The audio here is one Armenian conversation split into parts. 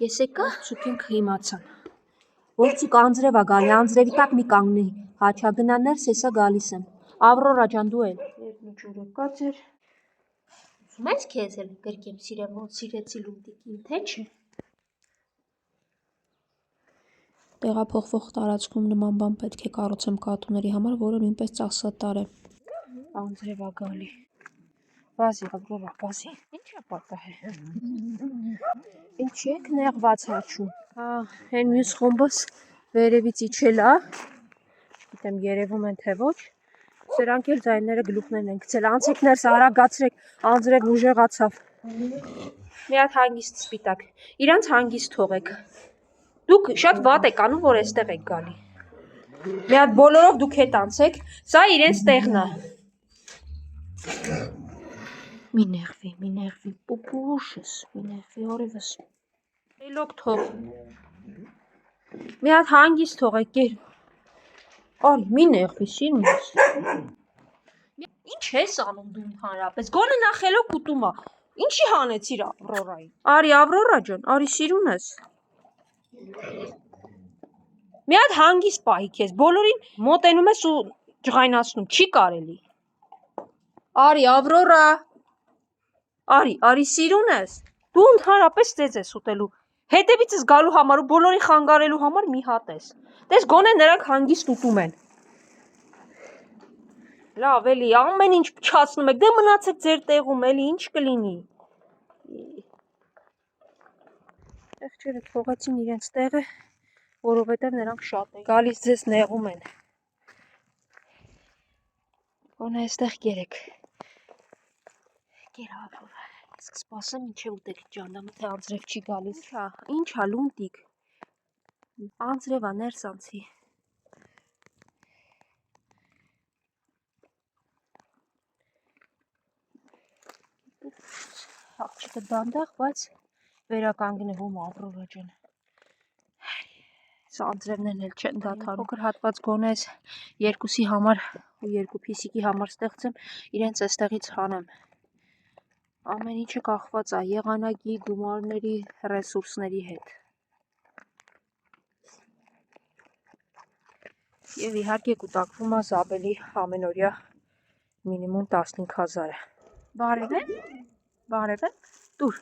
Եսեկա ցուկին իմացան։ Որցուկ անձրև ա գալի, անձրևի տակ մի կանգնի, հաչա գնա ներս, հեսա գալիս եմ։ Ավրորա ջան դու էլ։ Երկնու ջուրը կա ձեր։ Ուզում ես քեզ էլ գրկեմ սիրեցի լունդիկին, թե չէ։ Տեղափոխվող տարածքում նման բան պետք է կառուցեմ կատուների համար, որը նույնպես ծախսատար է։ Անձրև ա գալի։ Վազի Ավրորա, վազի։ Ինչա պատահե։ Ինչ եք նեղված հաչում։ Հեն մյուս խումբս վերևից իջել ա։ Չգիտեմ երևում են թե ոչ։ Սրանք էլ ձայները գլուխներն են գցել։ Անցեք ներս, արագացրեք, անձրև ուժեղացավ։ Մի հատ հանգիստ սպիտակ։ Իրանց հանգիստ թողեք։ Դուք շատ վատ եք անում, որ այստեղ եք գալի։ Մի հատ բոլորով դուք հետ անցեք, սա իրենց տեղն է։ Մի նեղվի, պուպուշս, մի նեղվի, օրևս։ Էլոք թող։ Մի հատ հանգիստ թողեք, գեր։ Արի, մի նեղվի, սիրուն ես։ Ինչ ես անում դու ընդհանրապես, գոնե նախելոք ուտում ա։ Ինչի հանեցիր Ավրորային։ Արի Ավրորա ջան, արի սիրուն ես։ Մի հատ հանգիստ պահի քեզ, բոլորին մոտենում ես ու ջղայնացնում, չի կարելի։ Արի Ավրորա։ Արի սիրուն ես։ Դու ընդհանրապես ծեծ ես ուտելու։ Հետևիցս գալու համար ու բոլորին խանգարելու համար մի հատ ես։ Տես գոնե նրանք հանգիստ ուտում են։ Լավ էլի, ամեն ինչ փչացնում եք, դե մնացեք ձեր տեղում, էլի ինչ կլինի։ Եղջերը թողեցին իրենց տեղը, որովհետև նրանք շատ են։ Գալիս ձեզ նեղում են։ Գոնե այստեղ կերեք։ Կեր Ավրորա, ես կսպասեմ ինչև ուտելիք ջանդամը, թե անձրև չի գալիս։ Ինչա լունտիկ։ Անձրև ա ներս անցի։ Աղջիկը դանդաղ, բայց վերականգնվում Ավրորա ջան։ Սա անձրևներն էլ չեն դադարում։ Փոքր հատված գոնես երկուսի համար ու երկու փիսիկի համար ստեղծեմ, իրենց այստեղից հանեմ։ Ամեն ինչը կախված է եղանակի, գումարների, ռեսուրսների հետ։ Եվ իհարկե կուտակվում է Զաբելի ամենօրյա մինիմում 15000-ը։ Բարև եմ, տուր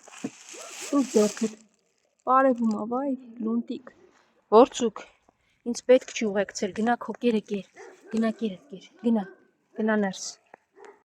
ձեռքդ, բարևում ա, վայ, լունտիկ, որցուկ, ինձ պետք չի ուղեկցել, գնա քո կերը կեր, գնա կերդ կեր, գնա ներս։